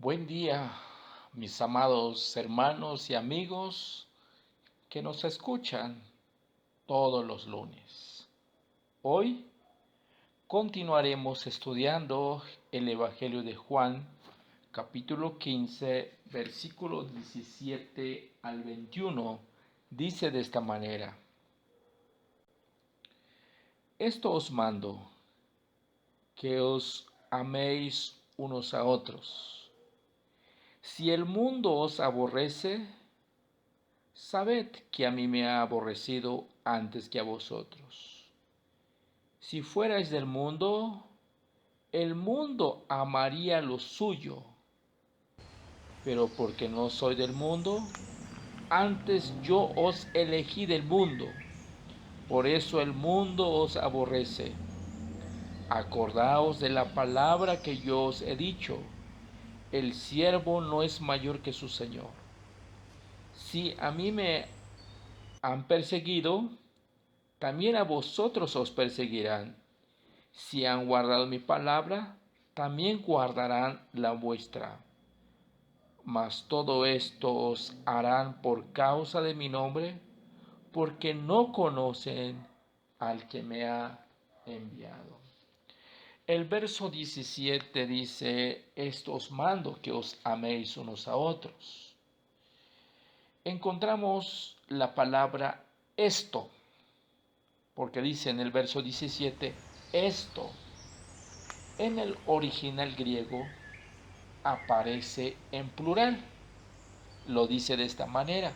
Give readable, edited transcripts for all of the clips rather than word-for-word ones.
Buen día, mis amados hermanos y amigos que nos escuchan todos los lunes. Hoy continuaremos estudiando el Evangelio de Juan, capítulo 15, versículos 17 al 21. Dice de esta manera: Esto os mando, que os améis unos a otros. Si el mundo os aborrece, sabed que a mí me ha aborrecido antes que a vosotros. Si fuerais del mundo, el mundo amaría lo suyo, pero porque no soy del mundo, antes yo os elegí del mundo, por eso el mundo os aborrece. Acordaos de la palabra que yo os he dicho: el siervo no es mayor que su señor. Si a mí me han perseguido, también a vosotros os perseguirán. Si han guardado mi palabra, también guardarán la vuestra. Mas todo esto os harán por causa de mi nombre, porque no conocen al que me ha enviado. El verso 17 dice: Esto os mando, que os améis unos a otros. Encontramos la palabra esto, porque dice en el verso 17, esto. En el original griego aparece en plural. Lo dice de esta manera: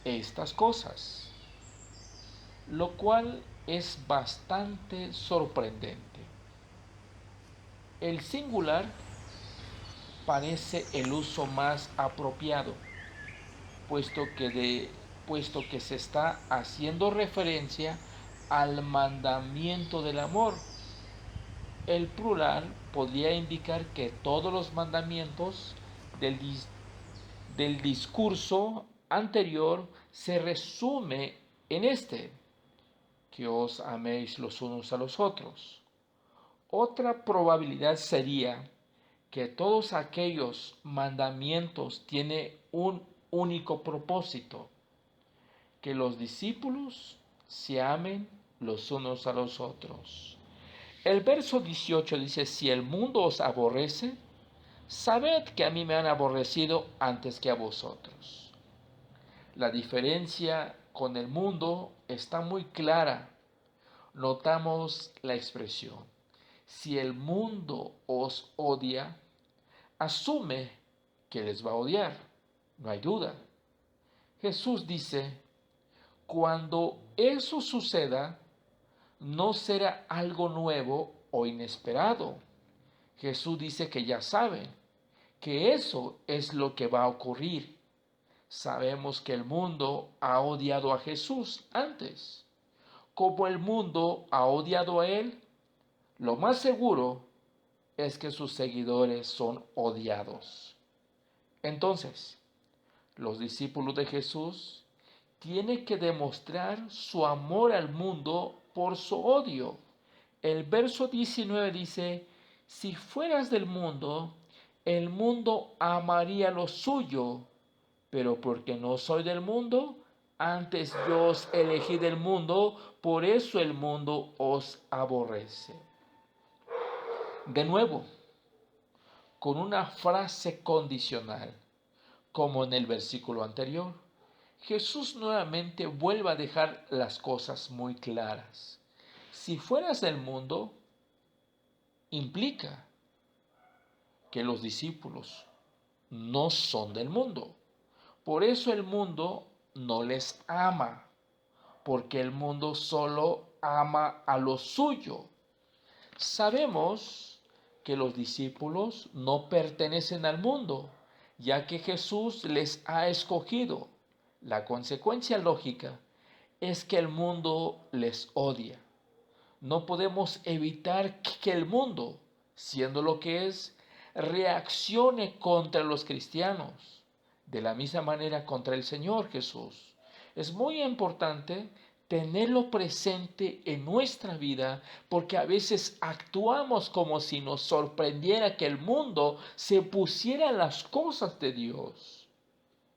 estas cosas. Lo cual es bastante sorprendente. El singular parece el uso más apropiado, puesto que se está haciendo referencia al mandamiento del amor. El plural podría indicar que todos los mandamientos del discurso anterior se resume en este: que os améis los unos a los otros. Otra probabilidad sería que todos aquellos mandamientos tienen un único propósito: que los discípulos se amen los unos a los otros. El verso 18 dice: si el mundo os aborrece, sabed que a mí me han aborrecido antes que a vosotros. La diferencia con el mundo está muy clara. Notamos la expresión: si el mundo os odia, asume que les va a odiar. No hay duda. Jesús dice: cuando eso suceda, no será algo nuevo o inesperado. Jesús dice que ya sabe que eso es lo que va a ocurrir. Sabemos que el mundo ha odiado a Jesús antes. Como el mundo ha odiado a él, lo más seguro es que sus seguidores son odiados. Entonces, los discípulos de Jesús tienen que demostrar su amor al mundo por su odio. El verso 19 dice: si fueras del mundo, el mundo amaría lo suyo, pero porque no soy del mundo, antes yo os elegí del mundo, por eso el mundo os aborrece. De nuevo, con una frase condicional, como en el versículo anterior, Jesús nuevamente vuelve a dejar las cosas muy claras. Si fueras del mundo, implica que los discípulos no son del mundo. Por eso el mundo no les ama, porque el mundo solo ama a lo suyo. Sabemos que los discípulos no pertenecen al mundo, ya que Jesús les ha escogido. La consecuencia lógica es que el mundo les odia. No podemos evitar que el mundo, siendo lo que es, reaccione contra los cristianos, de la misma manera contra el Señor Jesús. Es muy importante tenerlo presente en nuestra vida, porque a veces actuamos como si nos sorprendiera que el mundo se pusiera en las cosas de Dios.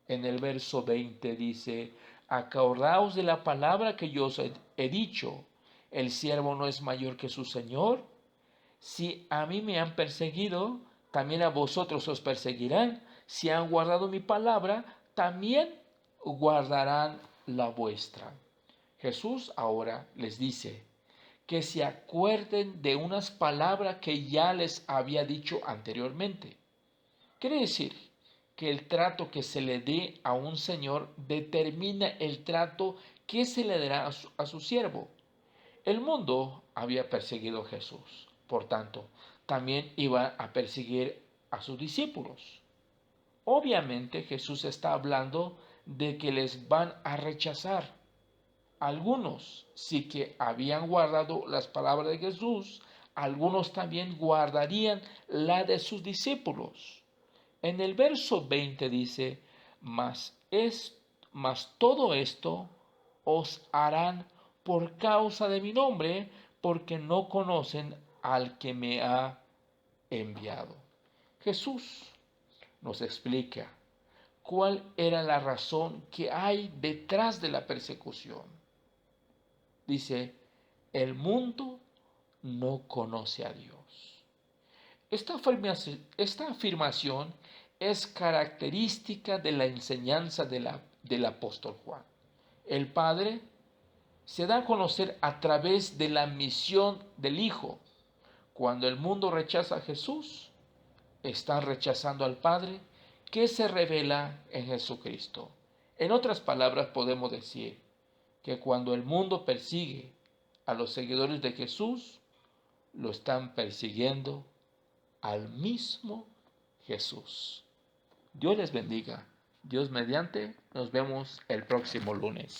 En el verso 20 dice, acordaos de la palabra que yo os he dicho, el siervo no es mayor que su Señor. Si a mí me han perseguido, también a vosotros os perseguirán. Si han guardado mi palabra, también guardarán la vuestra. Jesús ahora les dice que se acuerden de unas palabras que ya les había dicho anteriormente. Quiere decir que el trato que se le dé a un señor determina el trato que se le dará a su siervo. El mundo había perseguido a Jesús, por tanto, también iba a perseguir a sus discípulos. Obviamente Jesús está hablando de que les van a rechazar. Algunos sí que habían guardado las palabras de Jesús, algunos también guardarían la de sus discípulos. En el verso 20 dice, mas todo esto os harán por causa de mi nombre, porque no conocen al que me ha enviado. Jesús nos explica cuál era la razón que hay detrás de la persecución. Dice, el mundo no conoce a Dios. Esta afirmación es característica de la enseñanza del apóstol Juan. El Padre se da a conocer a través de la misión del Hijo. Cuando el mundo rechaza a Jesús, están rechazando al Padre que se revela en Jesucristo. En otras palabras, podemos decir que cuando el mundo persigue a los seguidores de Jesús, lo están persiguiendo al mismo Jesús. Dios les bendiga. Dios mediante, nos vemos el próximo lunes.